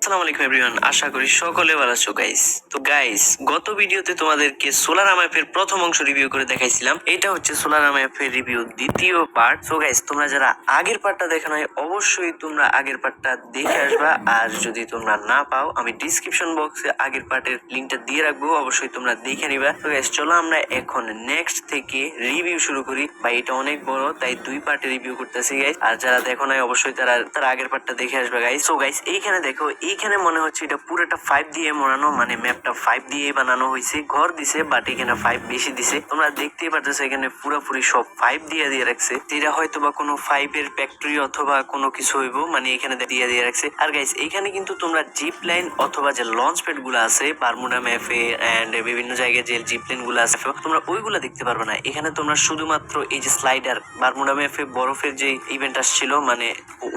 আসসালামু আলাইকুম এভরিওয়ান, আশা করি সকলে ভালো আছো গাইস। তো গাইস, গত ভিডিওতে তোমাদেরকে সোলার ম্যাপের প্রথম অংশ রিভিউ করে দেখাইছিলাম। এটা হচ্ছে সোলার ম্যাপের রিভিউ দ্বিতীয় পার্ট। সো গাইস, তোমরা যারা আগের পার্টটা দেখো নাই, অবশ্যই তোমরা আগের পার্টটা দেখে আসবা। আর যদি তোমরা না পাও, আমি ডিসক্রিপশন বক্সে আগের পার্টের লিংকটা দিয়ে রাখবো, অবশ্যই তোমরা দেখে নিবা। তো গাইস, চলো আমরা এখন নেক্সট থেকে রিভিউ শুরু করি। ভাই, এটা অনেক বড়, তাই দুই পার্টে রিভিউ করতেছি গাইস। আর যারা দেখো নাই, অবশ্যই তারা আগের পার্টটা দেখে আসবে গাইস। সো গাইস, এইখানে দেখো, এইখানে মনে হচ্ছে এটা পুরোটা 5 দিয়ে বানানো, মানে ম্যাপটা 5 দিয়ে বানানো হয়েছে। ঘর দিছে, বাট এখানে 5 বেশি দিছে। তোমরা দেখতেই পারতেছো এখানে পুরোপুরি সব 5 দিয়ে রাখছে। এটা হয়তো বা কোনো 5 এর ফ্যাক্টরি অথবা কোনো কিছু হইব, মানে এখানে দিয়ে রাখছে। আর গাইস, এখানে কিন্তু তোমরা জিপ লাইন অথবা যে লঞ্চ প্যাড গুলো আছে বারমুডা ম্যাপে এন্ড বিভিন্ন জায়গায় যে জিপ লাইন গুলো আছে, তোমরা ওইগুলা দেখতে পারবে না। এখানে তোমরা শুধুমাত্র এই যে স্লাইডার, বারমুডা ম্যাপে বরফের যে ইভেন্ট আসছিল, মানে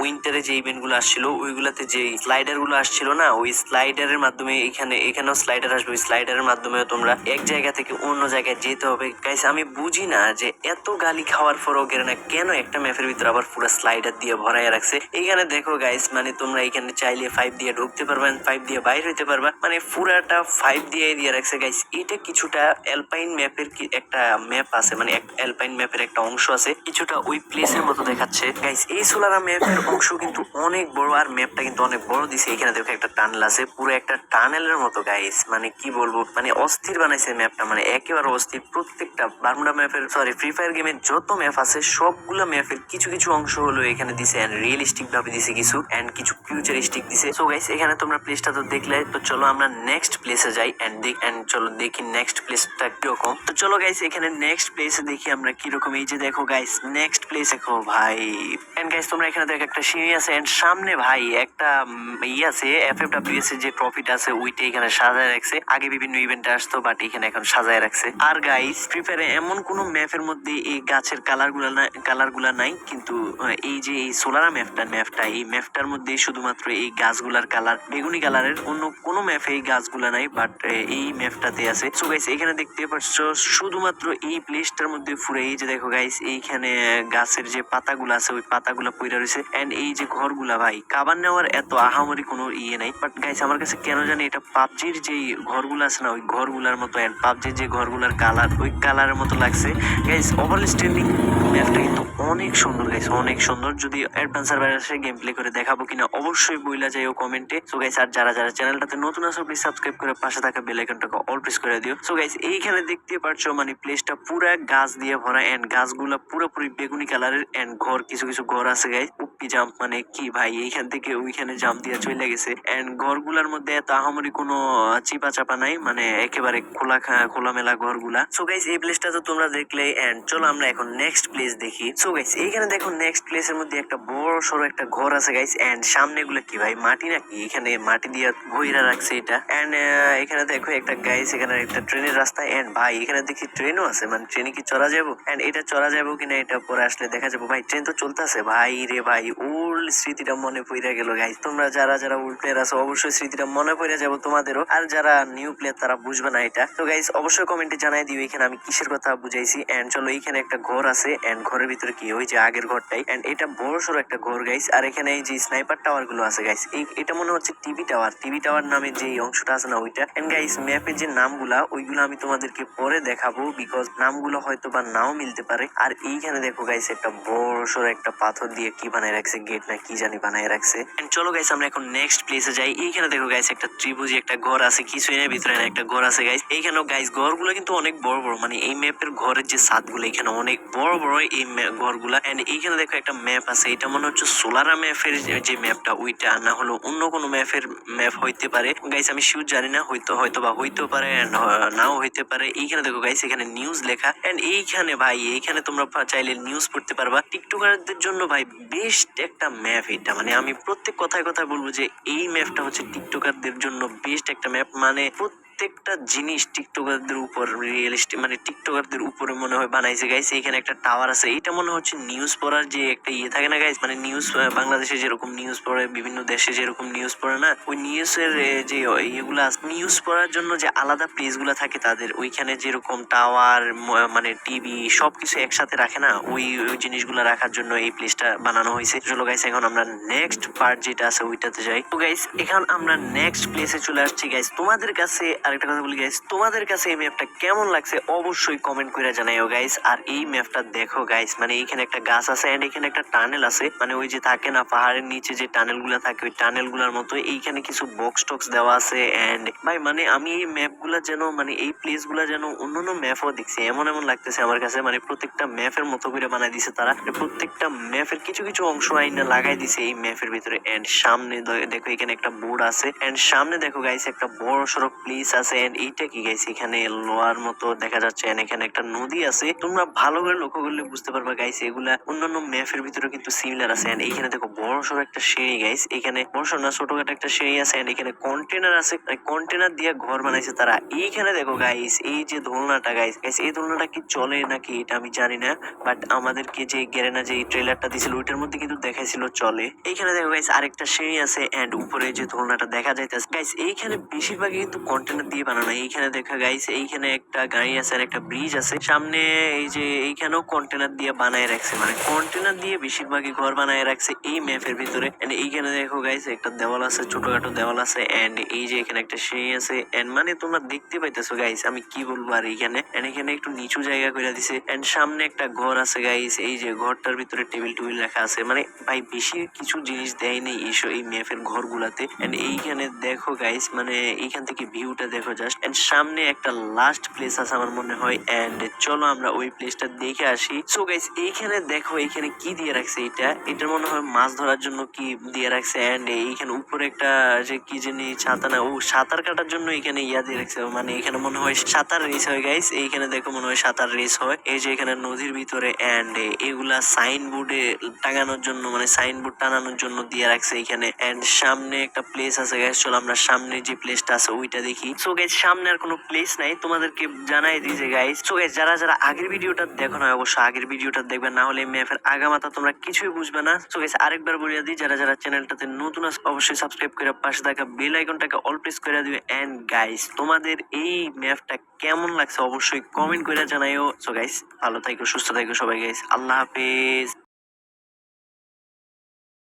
উইন্টারে যে ইভেন্ট গুলো আসছিল, ওইগুলাতে যে স্লাইডার গুলো আসছিল না, ওই স্লাইডারের মাধ্যমে এখানেও স্লাইডার আসবে। ওই স্লাইডারের মাধ্যমে তোমরা এক জায়গা থেকে অন্য জায়গায় যেতে হবে। গাইস, আমি বুঝি না যে এত গালি খাওয়ার পরও না কেন একটা ম্যাপের ভিতরে আবার পুরো স্লাইডার দিয়ে ভরাই রাখছে। এইখানে দেখো গাইস, মানে তোমরা এখানে চাইলে 5 দিয়ে ঢুকতে পারবা, 5 দিয়ে বাইরে হইতে পারবা, মানে পুরাটা 5 দিয়ে রাখছে গাইস। এটা কিছুটা অ্যালপাইন ম্যাপের কি একটা ম্যাপ আছে, মানে অ্যালপাইন ম্যাপের একটা অংশ আছে, কিছুটা ওই প্লেসের মতো দেখাচ্ছে গাইস। এই সোলারা ম্যাপের অংশ কিন্তু অনেক বড়, আর ম্যাপটা কিন্তু অনেক বড় দিছে। এখানে দেখো একটা টানেল আছে, পুরো একটা টানেলের মতো গাইস। মানে কি বলবো, মানে অস্থির বানাইছে ম্যাপটা, মানে একেবারে অস্থির। প্রত্যেকটা বারমুডা ম্যাপের, সরি, ফ্রি ফায়ার গেমের যত ম্যাপ আছে সবগুলো ম্যাপের কিছু কিছু অংশ হলো এখানে দিছে, এন্ড রিয়েলিস্টিক ভাবে দিছে কিছু, এন্ড কিছু ফিউচারিস্টিক দিছে। সো গাইস, এখানে তোমরা প্লেসটা তো দেখলে, তো চলো আমরা নেক্সট প্লেসে যাই এন্ড চলো দেখি নেক্সট প্লেসটা কিরকম। তো চলো গাইস, এখানে নেক্সট প্লেসে দেখি আমরা কিরকম। এই যে দেখো গাইস, নেক্সট প্লেস দেখো ভাই। এন্ড গাইস, তোমরা এখানে দেখো একটা সিঁড়ি আছে, এন্ড সামনে ভাই একটা আছে, FFWS এর যে প্রফিট আছে ওইটা এখানে সাজায় রাখছে। আগে বিভিন্ন ইভেন্টে আসতো, বাট এখানে এখন সাজায় রাখছে। আর গাইস, ফ্রি ফায়ারে এমন কোন ম্যাপের মধ্যে এই গাছের কালার গুলা নাই, কিন্তু এই যে এই সোলারা ম্যাপটা এই ম্যাপটার মধ্যে শুধুমাত্র এই গাছগুলার কালার বেগুনি কালারের, অন্য কোনো ম্যাপে এই গাছগুলা নাই, বাট এই ম্যাপটাতে আছে। সো গাইস, এখানে দেখতে পাচ্ছ শুধুমাত্র এই প্লেসটার মধ্যে পুরো, এই যে দেখো গাইস, এইখানে গাছের যে পাতাগুলো আছে ওই পাতাগুলা পইরা রয়েছে, এন্ড এই যে ঘরগুলা ভাই, কাবার নেওয়ার এত আহামরি কোনো ইয়ে নাই। বাট গাইস, আমার কাছে কেন জানি এটা পাবজির যে ঘরগুলো আছে না, ওই ঘরগুলার মতো, এন্ড পাবজির যে ঘরগুলার কালার ওই কালারের মতো লাগছে গাইস। ওভারঅল স্ট্যান্ডিং ম্যাপটা কিন্তু অনেক সুন্দর গাইস, অনেক সুন্দর। যদি অ্যাডভান্সার ভাইরাসে গেম প্লে করে দেখাবো কিনা অবশ্যই বইলা যাইও কমেন্টে। সো গাইস, আর যারা চ্যানেলটাতে নতুন আছো, প্লিজ সাবস্ক্রাইব করে পাশে থাকা বেল আইকনটাকে অল প্রেস করে দিও। সো গাইস, এইখানে দেখতে পারছো মানে প্লেসটা পুরা গাছ দিয়ে ভরা, এন্ড গাছগুলা পুরোপুরি বেগুনি কালারের, এন্ড ঘর কিছু কিছু ঘর আছে গাইস। উপি জাম্প, মানে কি ভাই, এইখান থেকে ওইখানে জাম্প দিয়ে চলে গেছে, এন্ড ঘরগুলার মধ্যে এত আহামরি কোনো চিপা চাপা নাই, মানে একেবারে খোলামেলা ঘরগুলা। সো গাইস, এই প্লেসটা তো তোমরা দেখলে, এন্ড চলো আমরা এখন নেক্সট প্লেস দেখি। সো গাইস, এইখানে দেখো নেক্সট প্লেসের মধ্যে একটা বড় সড়ো একটা ঘর আছে গাইস, এন্ড সামনে গুলো কি ভাই, মাটি নাকি, এখানে মাটি দিয়ে ঘইরা রাখছে এটা। এন্ড এখানে দেখো একটা গাইস, এখানে একটা ট্রেনের রাস্তা, এন্ড ভাই এখানে দেখি ট্রেনও আছে, মানে ট্রেনে কি চড়া যাবো, এন্ড এটা চড়া যাবো কিনা এটা পরে আসলে দেখা যাবো। ভাই, ট্রেন তো চলতেছে ভাই রে ভাই, ওল্ড স্মৃতিটা মনে পড়ে গেল গাইস। তোমরা যারা ওল্ড প্লেয়ার আছো, অবশ্যই স্মৃতিটা মনে পড়ে যাবো তোমাদেরও, আর যারা নিউ প্লেয়ার তারা বুঝবে না এটা। তো গাইস, অবশ্যই কমেন্টে জানাই দিও এখানে আমি কিসের কথা বুঝাইছি। এন্ড চলো, এইখানে একটা ঘর আছে, এন্ড ঘরের ভিতরে কি ওই যে আগের ঘরটাই, এন্ড এটা বড় সড়ো একটা ঘর গাইস। আর এখানে এই যে স্নাইপার টাওয়ার গুলো আছে গাইস, এটা মনে হচ্ছে টিভি টাওয়ার নামে যে অংশটা আছে না ওইটা। এন্ড গাইস, ম্যাপের যে নামগুলা ওইগুলো আমি তোমাদেরকে পরে দেখাবো, বিকজ নামগুলো হয়তো বা নাও মিলতে পারে। আর এইখানে দেখো গাইস, একটা বড় সড়ো একটা পাথর দিয়ে কি বানায় রাখছে, গেট না কি জানি বানায় রাখছে। এন্ড চলো গাইস, আমরা এখন নেক্সট প্লেসে যাই। এইখানে দেখো গাইস, একটা ত্রিভুজি একটা ঘর আছে, কিছু এর ভিতরে না একটা ঘর আছে গাইস। এইখানেও গাইস ঘরগুলো কিন্তু অনেক বড় বড়, মানে এই ম্যাপের ঘরের যে ছাদগুলো এখানে অনেক বড় বড় এই ঘরগুলা। এন্ড এইখানে দেখো একটা ম্যাপ আছে, এটা মনে হচ্ছে সোলারা ম্যাপের যে ম্যাপটা ওইটা, না হলো অন্য কোনো ম্যাপের ম্যাপ হইতে পারে গাইস, আমি শিওর জানি না, হয়তো বা হইতেও পারে, নাও হইতে পারে। এইখানে দেখো গাইস, এখানে নিউজ লেখা, এন্ড এইখানে ভাই এইখানে তোমরা চাইলে নিউজ পড়তে পারবা। টিকটকারদের জন্য ভাই বেস্ট একটা ম্যাপ এটা, মানে আমি প্রত্যেক কথায় কথায় বলবো যে এই ম্যাপটা হচ্ছে টিকটকারদের জন্য বেস্ট একটা ম্যাপ। মানে প্রত্যেকটা জিনিস টিকটকারদের উপর রিয়েলিস্টিক, মানে টিকটকারদের উপরে মনে হয় বানাইছে গাইস। এইখানে একটা টাওয়ার আছে, এটা মনে হচ্ছে নিউজ পড়ার যে একটা ইয়ে থাকে না গাইস, মানে নিউজ বাংলাদেশে যেরকম নিউজ পড়ে, বিভিন্ন দেশে যেরকম নিউজ পড়ে না, ওই নিউজের যে ইয়েগুলা নিউজ পড়ার জন্য যে আলাদা প্লেস গুলা থাকে তাদের, ওইখানে যেরকম টাওয়ার মানে টিভি সবকিছু একসাথে রাখে না, ওই জিনিসগুলো রাখার জন্য এই প্লেসটা বানানো হয়েছে। চলো গাইস এখন আমরা নেক্সট পার্ট যেটা আছে ওইটাতে যাই। তো গাইস এখন আমরা নেক্সট প্লেসে চলে আসছি গাইস। তোমাদের কাছে আরেকটা কথা বলি গাইস, তোমাদের কাছে এই ম্যাপটা কেমন লাগছে অবশ্যই কমেন্ট করে জানাইও গাইস। আর এই ম্যাপটা দেখো গাইস, মানে এইখানে একটা গাছ আছে এন্ড এখানে একটা টানেল আছে, মানে ওই যে থাকে না পাহাড়ের নিচে যে টানেল গুলা থাকে, ওই টানেল গুলার মতো এইখানে কিছু বক্স টক্স দেওয়া আছে। এন্ড ভাই মানে আমি এই ম্যাপ গুলা যেন, মানে এই প্লেস গুলা যেন অন্যান্য ম্যাপও দেখছি, এমন এমন লাগতেছে আমার কাছে, মানে প্রত্যেকটা ম্যাপের মতো করে বানাই দিছে তারা, প্রত্যেকটা ম্যাপের কিছু কিছু অংশ আইনা লাগাই দিছে এই ম্যাপের ভিতরে। এন্ড সামনে দেখো এখানে একটা বোর্ড আছে, এন্ড সামনে দেখো গাইস একটা বড় সড়ো প্লেস আছে। এন্ড এইটা কি গাইস, এখানে লোহার মতো দেখা যাচ্ছে, এন্ড এখানে একটা নদী আছে, তোমরা ভালো করে লক্ষ্য করলে বুঝতে পারবা গাইস, এগুলা অন্যান্য ম্যাপের ভিতরে কিন্তু সিমিলার আছে। এন্ড এইখানে দেখো বড় সড়ো একটা সিঁড়ি গাইস, এখানে বড় সড়ো না ছোটখাটো একটা সিঁড়ি আছে। এন্ড এখানে কন্টেনার আছে, কন্টেনার দিয়ে ঘর বানাইছে তারা। এইখানে দেখো গাইস এই যে দোলনাটা গাইস, এই দোলনাটা কি চলে নাকি এটা আমি জানি না, বাট আমাদেরকে যে গেরেনা যে ট্রেলারটা দিছিল ওইটার মধ্যে কিন্তু দেখাইছিল চলে। এইখানে দেখো গাইস আরেকটা সিঁড়ি আছে, এন্ড উপরে যে দোলনাটা দেখা যাইতেছে গাইস, এইখানে বেশিরভাগই কিন্তু কন্টেনার দিয়ে বানানো। এইখানে দেখা গাইস এইখানে একটা গাড়ি আছে আর একটা ব্রিজ আছে সামনে, এই যে এইখানেও কন্টেনার দিয়ে বানায় রাখছে, মানে কন্টেনার দিয়ে বেশিরভাগই ঘর বানায় রাখছে এই ম্যাপের ভিতরে। এন্ড এইখানে দেখো গাইস একটা দেওয়াল আছে, ছোটখাটো দেওয়াল আছে। এন্ড এই যে এখানে একটা সিঁড়ি আছে, এন্ড মানে তোমরা দেখতে পাইতেছো গাইস আমি কি বলবো। আর এইখানে এখানে একটু নিচু জায়গা করে দিছে। এন্ড সামনে একটা ঘর আছে গাইস, এই যে ঘরটার ভিতরে টেবিল টুবিল রাখা আছে, মানে ভাই বেশি কিছু জিনিস দেয় নেই এই ম্যাপের ঘর গুলাতে। এন্ড এইখানে দেখো গাইস, মানে এইখান থেকে ভিউটা দেখো জাস্ট। এন্ড সামনে একটা লাস্ট প্লেস আছে আমার মনে হয়, এন্ড চলো আমরা ওই প্লেসটা দেখে আসি। সো গাইস এইখানে দেখো এইখানে কি দিয়ে রাখছে, এটার মনে হয় মাছ ধরার জন্য কি দিয়ে রাখছে। এন্ড এইখানে উপরে একটা যে কি জানি ছাতা না, ও সাঁতার কাটার জন্য এখানে ইয়া দিয়ে রাখছে, মানে এখানে মনে হয় সাঁতার রেস হয় গাইস। এইখানে দেখো মনে হয় সাঁতার রেস হয়, এই যে এখানে নদীর ভিতরে। এন্ড এগুলা সাইনবোর্ডে টাঙানোর জন্য, মানে সাইনবোর্ড টানানোর জন্য দিয়ে রাখছে এখানে। এন্ড সামনে একটা প্লেস আছে গাইস, চলো আমরা সামনে যে প্লেসটা আছে ওইটা দেখি। সো গাইস সামনে আর কোনো প্লেস নাই, তোমাদেরকে জানাই দিই যে গাইস। সো গাইস যারা যারা আগের ভিডিওটা দেখো না অবশ্যই আগের ভিডিওটা দেখবে, না হলে ম্যাপের আগামাথা তোমরা কিছুই বুঝবে না। সো গাইস আরেকবার বলিয়া দিই, যারা যারা চ্যানেলটাতে নতুন আছে অবশ্যই সাবস্ক্রাইব করে পাশে থাকা বেল আইকনটাকে অল প্রেস করে দিবে। এন্ড গাইস তোমাদের এই ম্যাপটা কেমন লাগছে অবশ্যই কমেন্ট করে জানাইও। সো গাইস ভালো থাকো, সুস্থ থাকো সবাই গাইস, আল্লাহ হাফেজ।